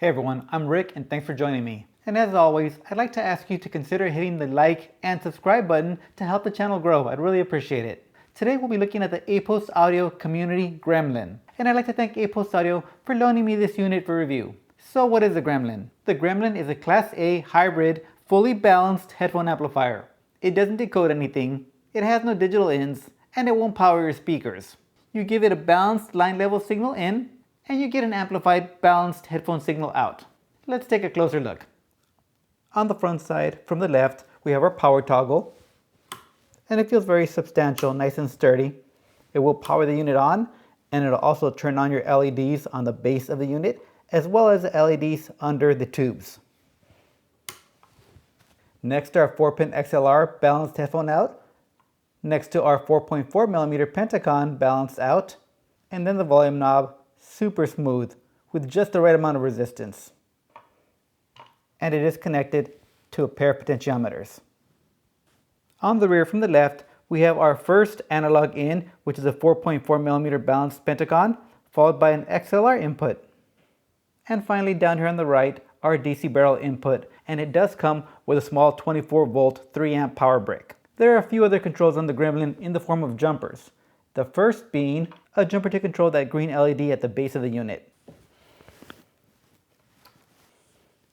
Hey everyone, I'm Rick and thanks for joining me. And as always, I'd like to ask you to consider hitting the like and subscribe button to help the channel grow. I'd really appreciate it. Today we'll be looking at the Apos Audio Community Gremlin. And I'd like to thank Apos Audio for loaning me this unit for review. So what is a Gremlin? The Gremlin is a Class A hybrid, fully balanced headphone amplifier. It doesn't decode anything, it has no digital ins, and it won't power your speakers. You give it a balanced line level signal in, and you get an amplified, balanced headphone signal out. Let's take a closer look. On the front side, from the left, we have our power toggle, and it feels very substantial, nice and sturdy. It will power the unit on, and it'll also turn on your LEDs on the base of the unit, as well as the LEDs under the tubes. Next to our 4-pin XLR balanced headphone out, next to our 4.4mm Pentagon balanced out, and then the volume knob, super smooth, with just the right amount of resistance. And it is connected to a pair of potentiometers. On the rear from the left, we have our first analog in, which is a 4.4mm balanced Pentagon, followed by an XLR input. And finally down here on the right, our DC barrel input, and it does come with a small 24-volt 3-amp power brick. There are a few other controls on the Gremlin in the form of jumpers. The first being a jumper to control that green LED at the base of the unit.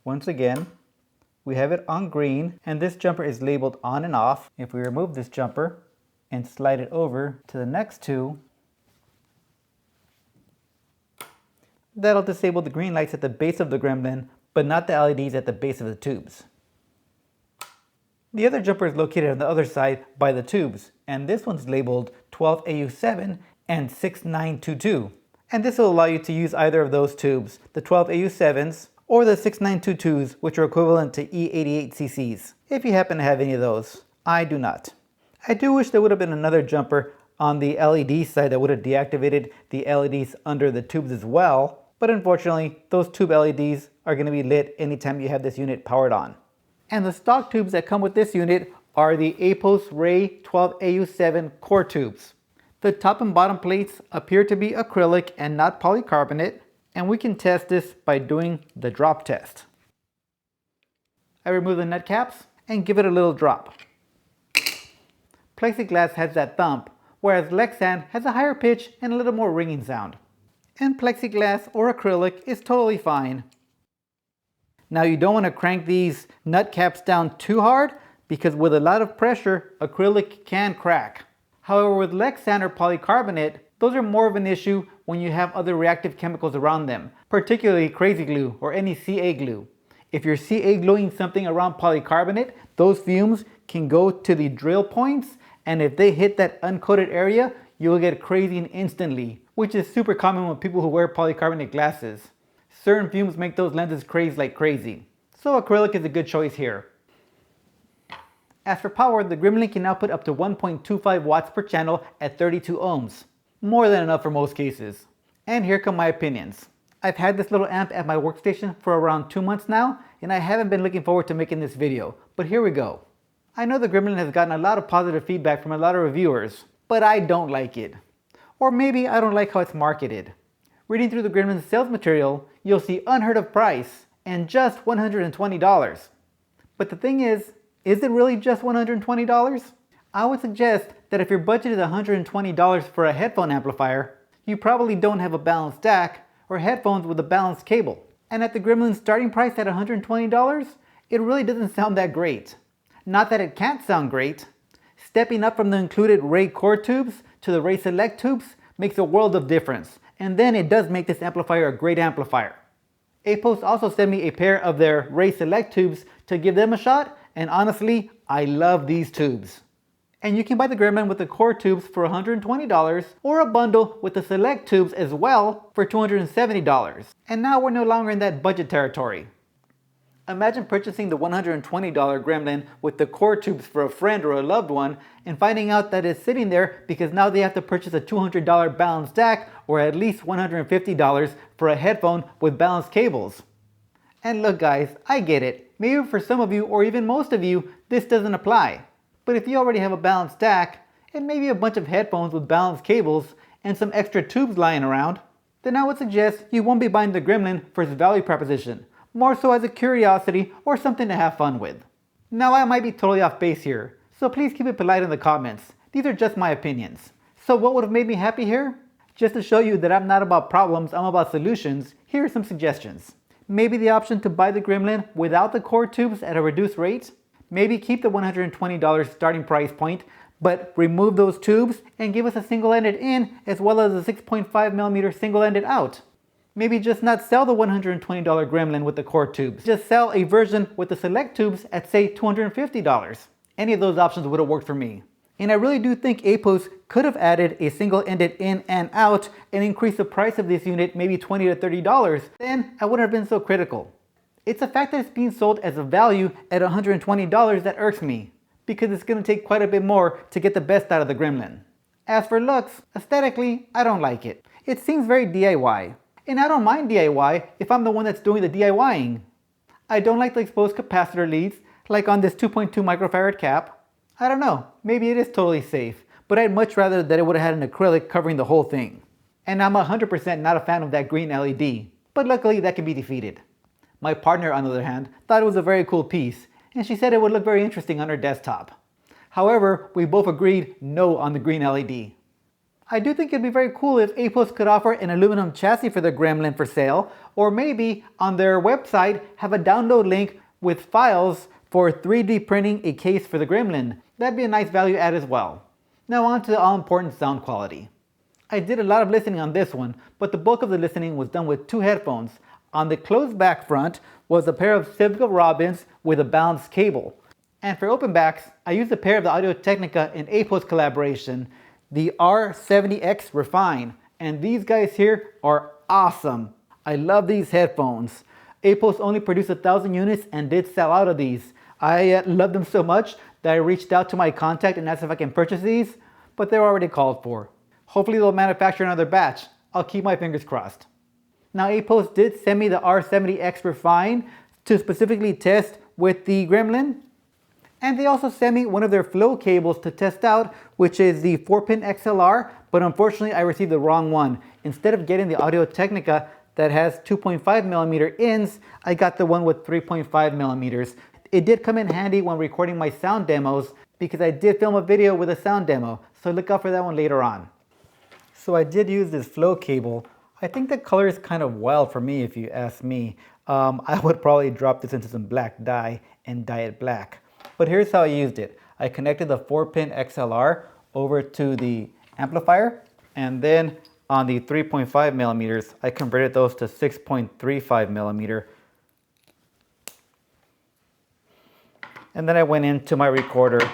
Once again, we have it on green, and this jumper is labeled on and off. If we remove this jumper and slide it over to the next two, that'll disable the green lights at the base of the Gremlin, but not the LEDs at the base of the tubes. The other jumper is located on the other side by the tubes, and this one's labeled 12AU7 and 6922. And this will allow you to use either of those tubes, the 12AU7s or the 6922s, which are equivalent to E88CCs, if you happen to have any of those. I do not. I do wish there would have been another jumper on the LED side that would have deactivated the LEDs under the tubes as well, but unfortunately, those tube LEDs are going to be lit anytime you have this unit powered on. And the stock tubes that come with this unit are the Apos Ray 12AU7 core tubes. The top and bottom plates appear to be acrylic and not polycarbonate, and we can test this by doing the drop test. I remove the nut caps and give it a little drop. Plexiglass has that thump, whereas Lexan has a higher pitch and a little more ringing sound. And plexiglass or acrylic is totally fine. Now you don't want to crank these nut caps down too hard, because with a lot of pressure, acrylic can crack. However, with Lexan or polycarbonate, those are more of an issue when you have other reactive chemicals around them, particularly crazy glue or any CA glue. If you're CA gluing something around polycarbonate, those fumes can go to the drill points, and if they hit that uncoated area, you'll get crazing instantly, which is super common with people who wear polycarbonate glasses. Certain fumes make those lenses craze like crazy. So acrylic is a good choice here. As for power, the Gremlin can output up to 1.25 watts per channel at 32 ohms. More than enough for most cases. And here come my opinions. I've had this little amp at my workstation for around 2 months now, and I haven't been looking forward to making this video, but here we go. I know the Gremlin has gotten a lot of positive feedback from a lot of reviewers, but I don't like it. Or maybe I don't like how it's marketed. Reading through the Gremlin's sales material, you'll see unheard of price and just $120. But the thing is it really just $120? I would suggest that if your budget is $120 for a headphone amplifier, you probably don't have a balanced DAC or headphones with a balanced cable. And at the Gremlin's starting price at $120, it really doesn't sound that great. Not that it can't sound great. Stepping up from the included Ray core tubes to the Ray Select tubes makes a world of difference. And then it does make this amplifier a great amplifier. Apos also sent me a pair of their Ray Select tubes to give them a shot, and honestly, I love these tubes. And you can buy the Gremlin with the core tubes for $120 or a bundle with the Select tubes as well for $270. And now we're no longer in that budget territory. Imagine purchasing the $120 Gremlin with the core tubes for a friend or a loved one and finding out that it's sitting there because now they have to purchase a $200 balanced DAC or at least $150 for a headphone with balanced cables. And look guys, I get it. Maybe for some of you or even most of you, this doesn't apply. But if you already have a balanced DAC and maybe a bunch of headphones with balanced cables and some extra tubes lying around, then I would suggest you won't be buying the Gremlin for its value proposition, more so as a curiosity or something to have fun with. Now I might be totally off base here, so please keep it polite in the comments. These are just my opinions. So what would have made me happy here? Just to show you that I'm not about problems, I'm about solutions, here are some suggestions. Maybe the option to buy the Gremlin without the cord tubes at a reduced rate. Maybe keep the $120 starting price point, but remove those tubes and give us a single-ended in as well as a 6.5mm single-ended out. Maybe just not sell the $120 Gremlin with the cord tubes. Just sell a version with the select tubes at say $250. Any of those options would have worked for me. And I really do think Apos could have added a single-ended in and out and increased the price of this unit maybe $20 to $30. Then I wouldn't have been so critical. It's the fact that it's being sold as a value at $120 that irks me, because it's going to take quite a bit more to get the best out of the Gremlin. As for looks, aesthetically, I don't like it. It seems very DIY. And I don't mind DIY if I'm the one that's doing the DIYing. I don't like the exposed capacitor leads, like on this 2.2 microfarad cap. I don't know, maybe it is totally safe, but I'd much rather that it would have had an acrylic covering the whole thing. And I'm 100% not a fan of that green LED, but luckily that can be defeated. My partner, on the other hand, thought it was a very cool piece, and she said it would look very interesting on her desktop. However, we both agreed no on the green LED. I do think it'd be very cool if Apos could offer an aluminum chassis for the Gremlin for sale, or maybe on their website have a download link with files for 3D printing a case for the Gremlin. That'd be a nice value add as well. Now on to the all-important sound quality. I did a lot of listening on this one, but the bulk of the listening was done with two headphones. On the closed back front was a pair of Civica Robins with a balanced cable. And for open backs, I used a pair of the Audio Technica and Apos collaboration, the R70x Refine. And these guys here are awesome. I love these headphones. Apos only produced 1,000 units and did sell out of these. I love them so much that I reached out to my contact and asked if I can purchase these, but they're already called for. Hopefully they'll manufacture another batch. I'll keep my fingers crossed. Now Apos did send me the R70x Refine to specifically test with the Gremlin. And they also sent me one of their FiiO cables to test out, which is the 4-pin XLR, but unfortunately I received the wrong one. Instead of getting the Audio Technica that has 2.5mm ins, I got the one with 3.5mm. It did come in handy when recording my sound demos because I did film a video with a sound demo, so look out for that one later on. So I did use this FiiO cable. I think the color is kind of wild for me if you ask me. I would probably drop this into some black dye and dye it black. But here's how I used it. I connected the 4-pin XLR over to the amplifier, and then on the 3.5mm, I converted those to 6.35mm. And then I went into my recorder,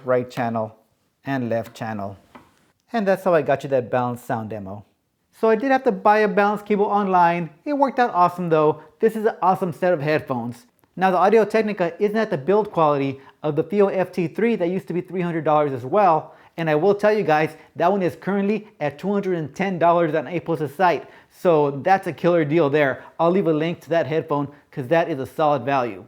right channel and left channel. And that's how I got you that balanced sound demo. So I did have to buy a balanced cable online. It worked out awesome though. This is an awesome set of headphones. Now the Audio Technica isn't at the build quality of the FiiO FT3 that used to be $300 as well. And I will tell you guys, that one is currently at $210 on Apos' site. So that's a killer deal there. I'll leave a link to that headphone because that is a solid value.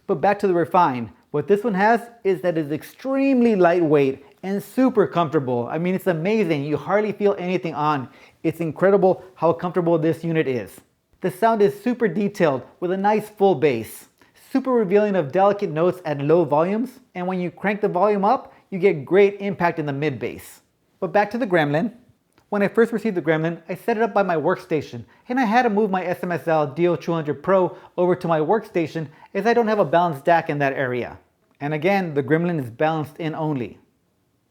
But back to the Refine. What this one has is that it's extremely lightweight and super comfortable. I mean, it's amazing. You hardly feel anything on. It's incredible how comfortable this unit is. The sound is super detailed with a nice full bass. Super revealing of delicate notes at low volumes. And when you crank the volume up, you get great impact in the mid bass. But back to the Gremlin. When I first received the Gremlin, I set it up by my workstation, and I had to move my SMSL DO200 Pro over to my workstation as I don't have a balanced DAC in that area. And again, the Gremlin is balanced in only.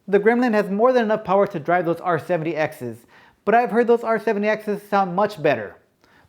The Gremlin has more than enough power to drive those R70Xs, but I've heard those R70Xs sound much better.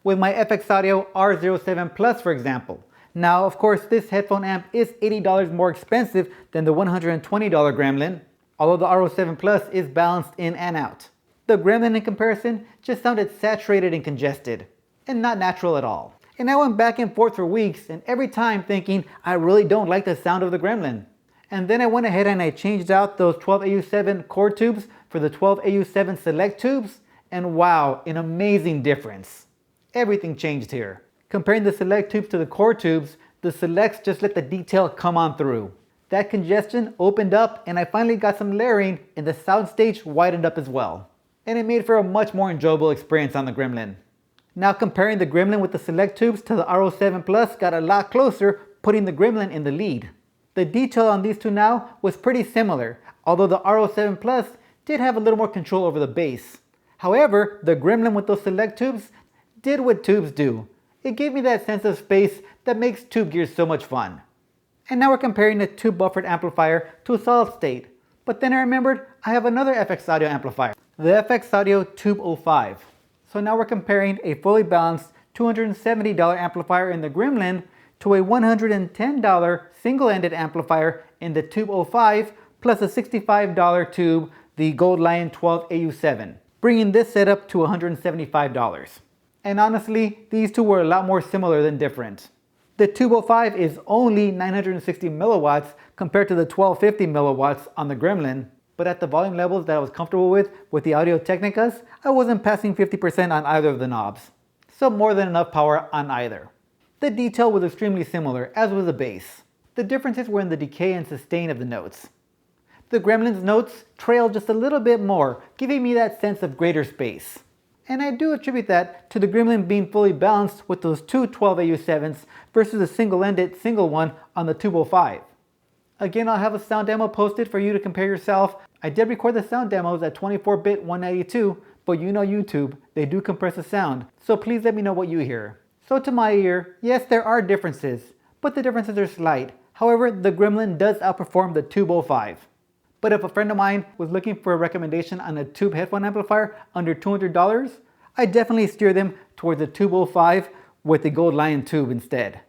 With my FX Audio R07 Plus, for example. Now, of course, this headphone amp is $80 more expensive than the $120 Gremlin, although the R07 Plus is balanced in and out. The Gremlin in comparison just sounded saturated and congested, and not natural at all. And I went back and forth for weeks, and every time thinking, I really don't like the sound of the Gremlin. And then I went ahead and I changed out those 12AU7 cord tubes for the 12AU7 select tubes, and wow, an amazing difference. Everything changed here. Comparing the select tubes to the core tubes, the selects just let the detail come on through. That congestion opened up and I finally got some layering and the soundstage widened up as well. and it made for a much more enjoyable experience on the Gremlin. Now comparing the Gremlin with the Select tubes to the R07 Plus got a lot closer, putting the Gremlin in the lead. The detail on these two now was pretty similar, although the R07 Plus did have a little more control over the bass. However, the Gremlin with those Select tubes did what tubes do. It gave me that sense of space that makes tube gear so much fun. And now we're comparing a tube buffered amplifier to a solid state. But then I remembered I have another FX Audio amplifier, the FX Audio Tube 05. So now we're comparing a fully balanced $270 amplifier in the Gremlin to a $110 single-ended amplifier in the Tube 05 plus a $65 tube, the Gold Lion 12 AU7, bringing this setup to $175. And honestly, these two were a lot more similar than different. The Tube 05 is only 960 milliwatts compared to the 1250 milliwatts on the Gremlin, but at the volume levels that I was comfortable with the Audio Technicas, I wasn't passing 50% on either of the knobs. So more than enough power on either. The detail was extremely similar, as was the bass. The differences were in the decay and sustain of the notes. The Gremlin's notes trailed just a little bit more, giving me that sense of greater space. And I do attribute that to the Gremlin being fully balanced with those two 12 AU7s versus a single-ended single one on the Tube 05. Again, I'll have a sound demo posted for you to compare yourself. I did record the sound demos at 24-bit 192, but you know YouTube, they do compress the sound, so please let me know what you hear. So to my ear, yes, there are differences, but the differences are slight. However, the Gremlin does outperform the Tube 05. But if a friend of mine was looking for a recommendation on a tube headphone amplifier under $200, I definitely steer them towards the Tube 05 with the Gold Lion tube instead.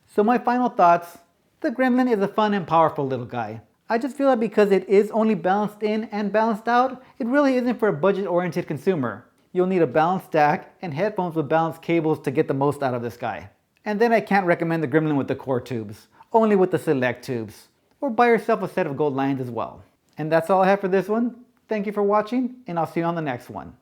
So my final thoughts, the Gremlin is a fun and powerful little guy. I just feel that because it is only balanced in and balanced out, it really isn't for a budget-oriented consumer. You'll need a balanced stack and headphones with balanced cables to get the most out of this guy. And then I can't recommend the Gremlin with the core tubes, only with the Select tubes. Or buy yourself a set of Gold Lions as well. And that's all I have for this one. Thank you for watching, and I'll see you on the next one.